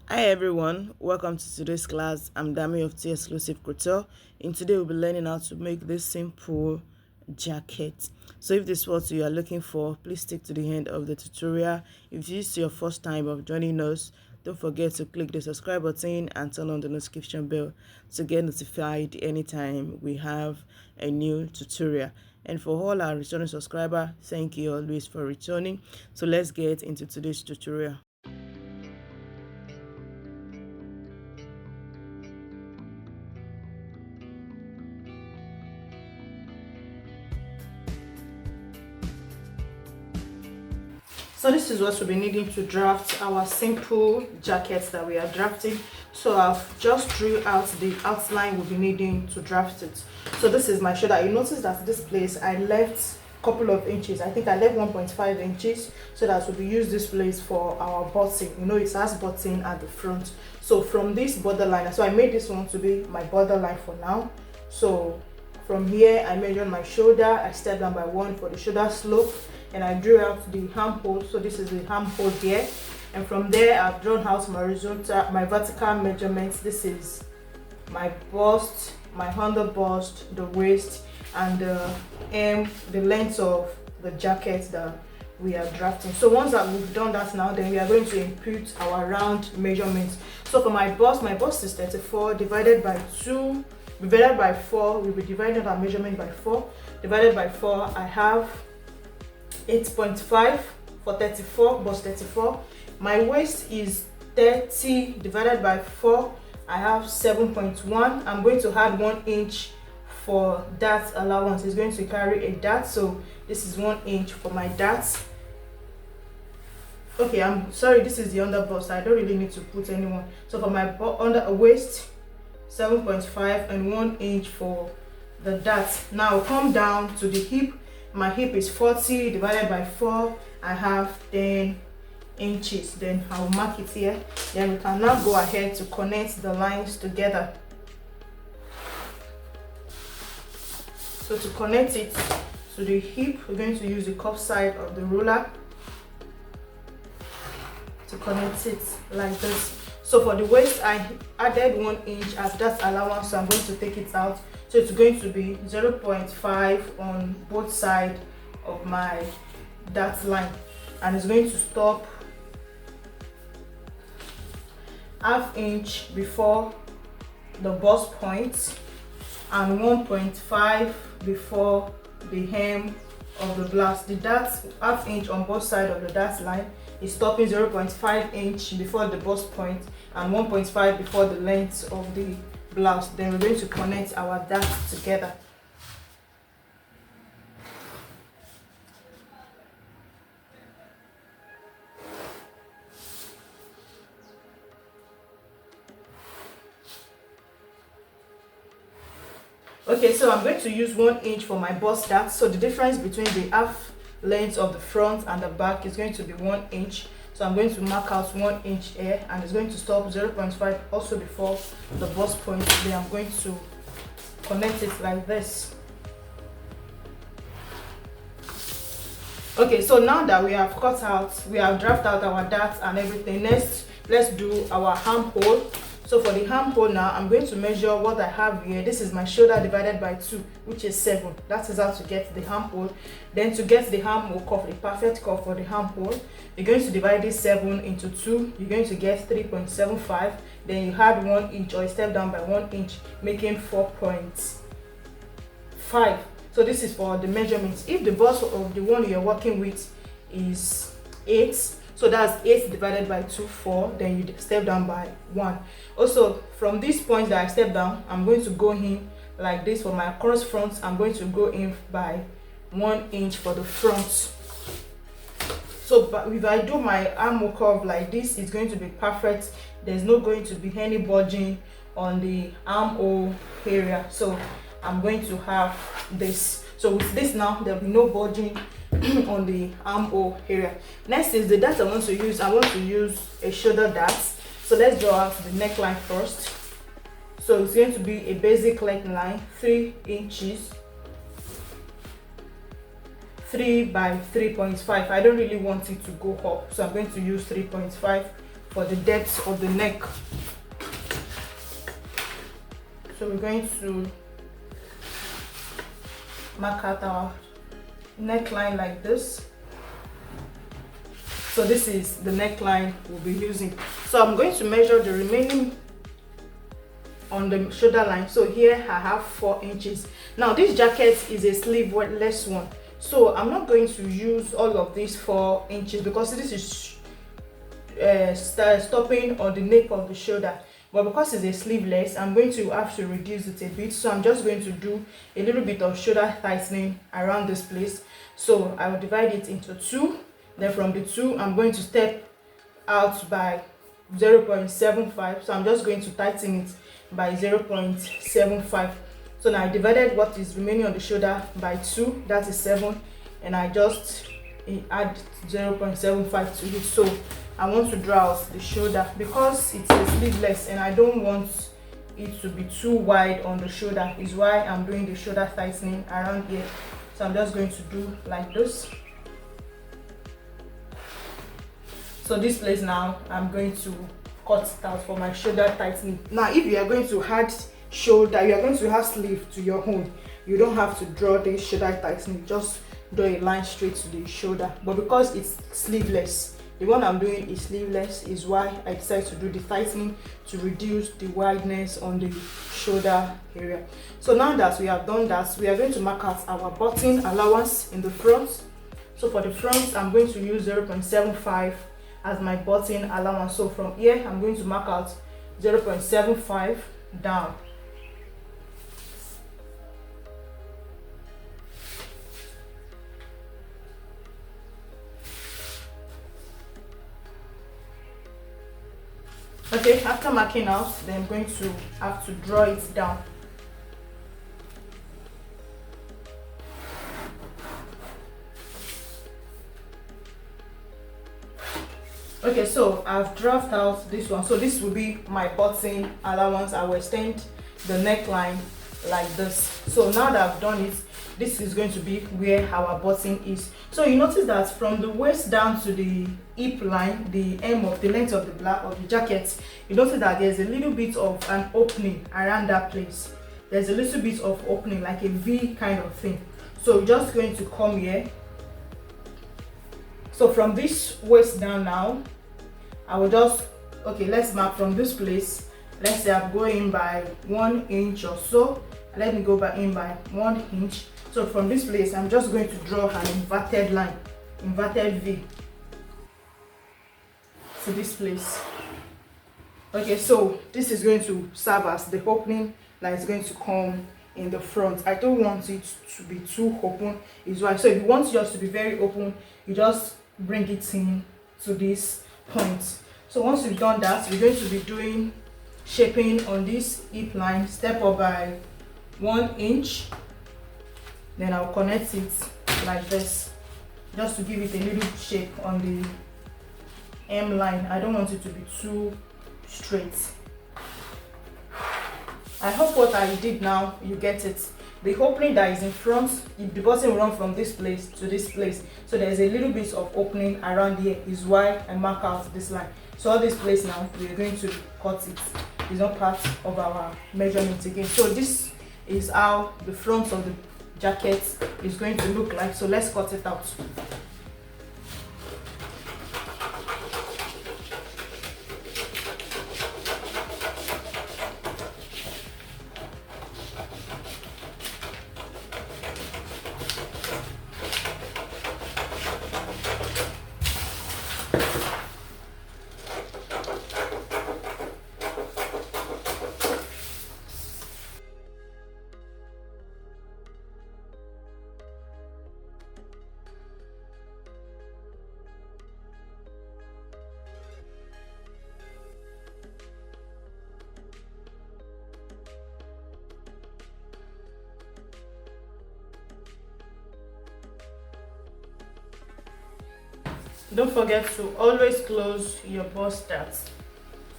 Hi everyone, welcome to today's class. I'm Dami of 𝐓𝐻𝐇. And today we'll be learning how to make this simple jacket. So if this is what you are looking for, please stick to the end of the tutorial. If this is your first time of joining us, don't forget to click the subscribe button and turn on the notification bell to get notified anytime we have a new tutorial. And for all our returning subscribers, thank you always for returning. So let's get into today's tutorial. So this is what we'll be needing to draft our simple jackets that we are drafting. So I've just drew out the outline we'll be needing to draft it. So this is my shoulder. You notice that this place I left a couple of inches. I think I left 1.5 inches so that we'll be use this place for our button. You know, it has button at the front. So from this borderline, so I made this one to be my borderline for now. So from here I measured my shoulder. I stepped down by 1 for the shoulder slope, and I drew out the armhole. So this is the armhole here, and from there I've drawn out my vertical measurements. This is my bust, my under bust, the waist, and the length of the jacket that we are drafting. So once that we've done that now, then we are going to input our round measurements. So for my bust is 34 divided by 2 divided by 4. We'll be dividing our measurement by 4 divided by 4. I have 8.5 for 34, bust 34. My waist is 30 divided by 4. I have 7.1. I'm going to add 1 inch for that allowance. It's going to carry a dart, so this is 1 inch for my darts. Okay, I'm sorry, this is the under bust. I don't really need to put anyone. So for my under waist, 7.5 and 1 inch for the dart. Now come down to the hip. My hip is 40 divided by 4. I have 10 inches. Then I'll mark it here. Then we can now go ahead to connect the lines together. So to connect it to the hip, we're going to use the cuff side of the ruler to connect it like this. So for the waist, I added 1 inch as that allowance, so I'm going to take it out. So it's going to be 0.5 on both sides of my dart line, and it's going to stop ½ inch before the bust point and 1.5 before the hem of the blouse. The dart ½ inch on both sides of the dart line is stopping 0.5 inch before the bust point and 1.5 before the length of the blouse. Then we're going to connect our darts together. Okay, so I'm going to use 1 inch for my bust dart. So the difference between the half length of the front and the back is going to be 1 inch. So I'm going to mark out 1 inch here, and it's going to stop 0.5 also before the bust point. Then I'm going to connect it like this. Okay, so now that we have drafted out our darts and everything, next let's do our armhole. So for the armhole now, I'm going to measure what I have here. This is my shoulder divided by 2, which is 7. That is how to get the armhole. Then to get the armhole cuff, the perfect cuff for the armhole, you're going to divide this 7 into 2. You're going to get 3.75. Then you add 1 inch, or step down by 1 inch, making 4.5. So this is for the measurements. If the bust of the one you're working with is 8, so that's 8 divided by 2, 4. Then you step down by 1. Also, from this point that I step down, I'm going to go in like this. For my cross front, I'm going to go in by 1 inch for the front. So if I do my armhole curve like this, it's going to be perfect. There's not going to be any budging on the armhole area. So I'm going to have this. So with this now, there'll be no budging on the armhole area. Next is the dart I want to use. I want to use a shoulder dart. So let's draw out the neckline first. So it's going to be a basic neckline, 3 inches, 3 by 3.5. I don't really want it to go up, so I'm going to use 3.5 for the depth of the neck. So we're going to mark out our neckline like this. So this is the neckline we'll be using. So I'm going to measure the remaining on the shoulder line. So here I have 4 inches. Now this jacket is a sleeveless one, so I'm not going to use all of these 4 inches because this is stopping on the nape of the shoulder. But because it's a sleeveless, I'm going to have to reduce it a bit. So I'm just going to do a little bit of shoulder tightening around this place. So I will divide it into 2. Then from the 2, I'm going to step out by 0.75. So I'm just going to tighten it by 0.75. So now I divided what is remaining on the shoulder by 2, that is 7, and I just add 0.75 to it. So I want to draw out the shoulder because it's a sleeveless and I don't want it to be too wide on the shoulder, is why I'm doing the shoulder tightening around here. So I'm just going to do like this. So this place now, I'm going to cut it out for my shoulder tightening. Now if you are going to add shoulder, you are going to have sleeve to your own, you don't have to draw the shoulder tightening, just draw a line straight to the shoulder. But because it's sleeveless, the one I'm doing is sleeveless, is why I decided to do the tightening to reduce the wideness on the shoulder area. So now that we have done that, we are going to mark out our button allowance in the front. So for the front, I'm going to use 0.75 as my button allowance. So from here, I'm going to mark out 0.75 down. Okay, after marking out, then I'm going to have to draw it down. Okay, so I've drawn out this one. So this will be my button allowance. I will extend the neckline like this. So now that I've done it, this is going to be where our button is. So you notice that from the waist down to the hip line, the hem of the length of the black of the jacket, you notice that there's a little bit of an opening around that place. There's a little bit of opening, like a V kind of thing. So we're just going to come here. So from this waist down now, I will just, okay, let's mark from this place. Let's say I'm going by 1 inch or so. Let me go in by 1 inch. So from this place, I'm just going to draw an inverted line, inverted V to this place. Okay, so this is going to serve as the opening that is going to come in the front. I don't want it to be too open, is why. So if you want yours to be very open, you just bring it in to this point. So once you've done that, we're going to be doing shaping on this hip line, step up by 1 inch. Then I'll connect it like this, just to give it a little shape on the hem line. I don't want it to be too straight. I hope what I did now, you get it. The opening that is in front, the button will run from this place to this place. So there's a little bit of opening around here, is why I mark out this line. So all this place now, we're going to cut it. It's not part of our measurement again. So this is how the front of the jacket is going to look like. So let's cut it out. Don't forget to always close your bust darts.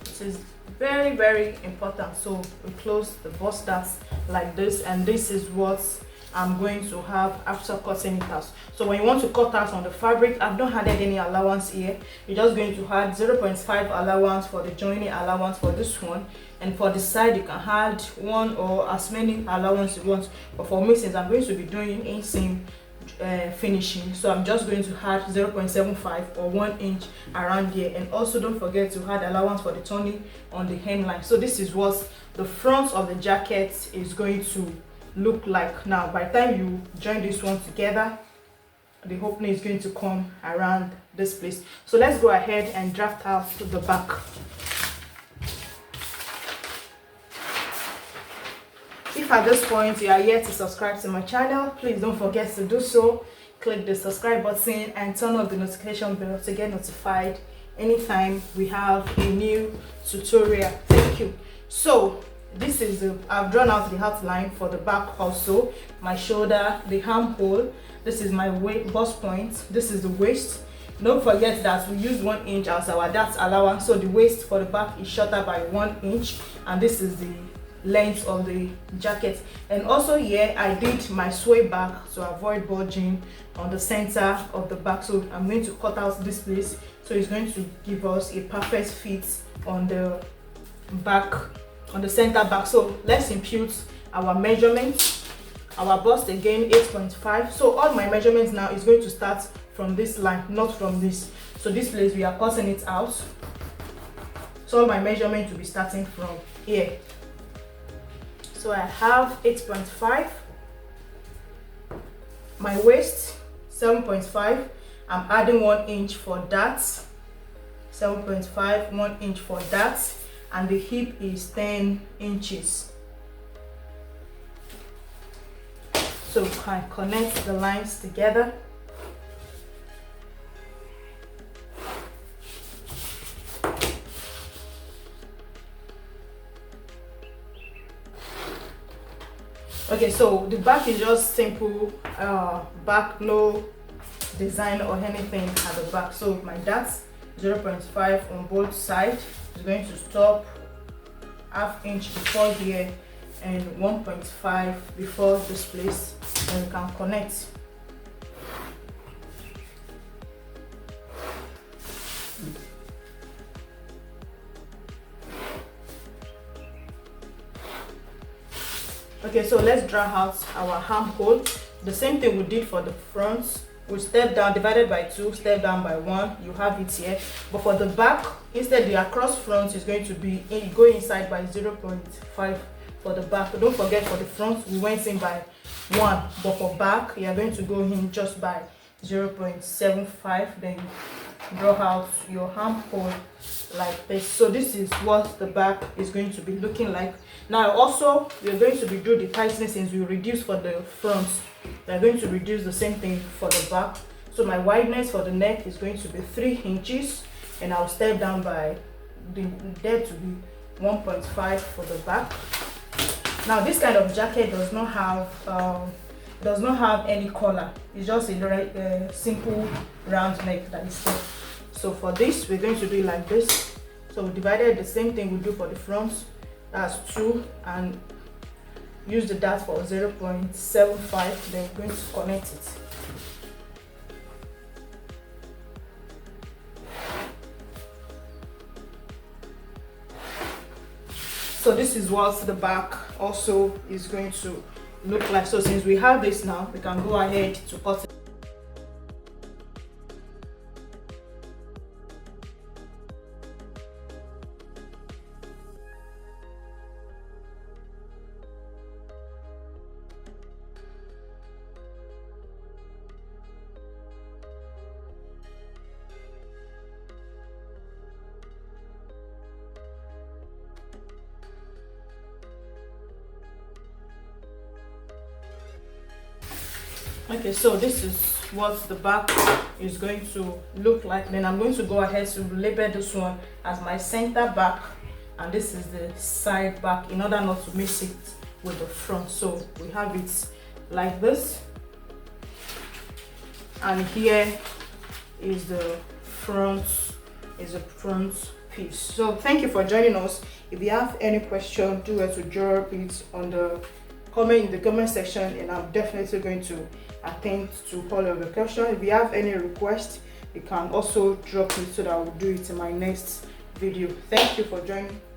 It is very important. So we close the bust darts like this, and this is what I'm going to have after cutting it out. So when you want to cut out on the fabric, I've not added any allowance here. You're just going to add 0.5 allowance for the joining allowance for this one, and for the side you can add one or as many allowance you want. But for me, since I'm going to be doing inseam finishing, so I'm just going to add 0.75 or 1 inch around here. And also don't forget to add allowance for the turning on the hemline. So this is what the front of the jacket is going to look like. Now by the time you join this one together, the opening is going to come around this place. So let's go ahead and draft out the back. If at this point you are yet to subscribe to my channel, please don't forget to do so. Click the subscribe button and turn on the notification bell to get notified anytime we have a new tutorial. Thank you. So this is I've drawn out the outline for the back also, my shoulder, the armhole. This is my bust point. This is the waist. Don't forget that we used 1 inch as our dart allowance, so the waist for the back is shorter by 1 inch, and this is the length of the jacket. And also here I did my sway back to avoid bulging on the center of the back. So I'm going to cut out this place, so it's going to give us a perfect fit on the back, on the center back. So let's impute our measurements. Our bust again 8.5. So all my measurements now is going to start from this line, not from this. So this place we are cutting it out, so all my measurement will be starting from here. So I have 8.5, my waist 7.5. I'm adding 1 inch for that, 7.5, 1 inch for that, and the hip is 10 inches. So we can connect the lines together. Okay, so the back is just simple back, no design or anything at the back. So my dart 0.5 on both sides is going to stop ½ inch before here and 1.5 before this place, and we can connect. Okay, so let's draw out our armhole. The same thing we did for the front. We step down, divided by 2, step down by 1. You have it here. But for the back, instead the across front is going to be go inside by 0.5 for the back. Don't forget, for the front we went in by 1, but for back you are going to go in just by 0.75. Then draw out your armhole like this. So this is what the back is going to be looking like. Now also we are going to be do the tightening. Since we reduce for the front, we are going to reduce the same thing for the back. So my wideness for the neck is going to be 3 inches, and I'll step down by the depth to be 1.5 for the back. Now this kind of jacket does not have any collar. It's just a simple round neck that is there. So for this we're going to do it like this. So we divided the same thing we do for the front, that's 2, and use the dart for 0.75. then we're going to connect it. So this is what the back also is going to look like. So since we have this now, we can go ahead to cut it. Okay, so this is what the back is going to look like. Then I'm going to go ahead to label this one as my center back, and this is the side back, in order not to mix it with the front. So we have it like this, and here is the front piece. So thank you for joining us. If you have any question, do it to drop it on the comment in the comment section, and I'm definitely going to attend to all of your questions. If you have any requests, you can also drop it so that I will do it in my next video. Thank you for joining.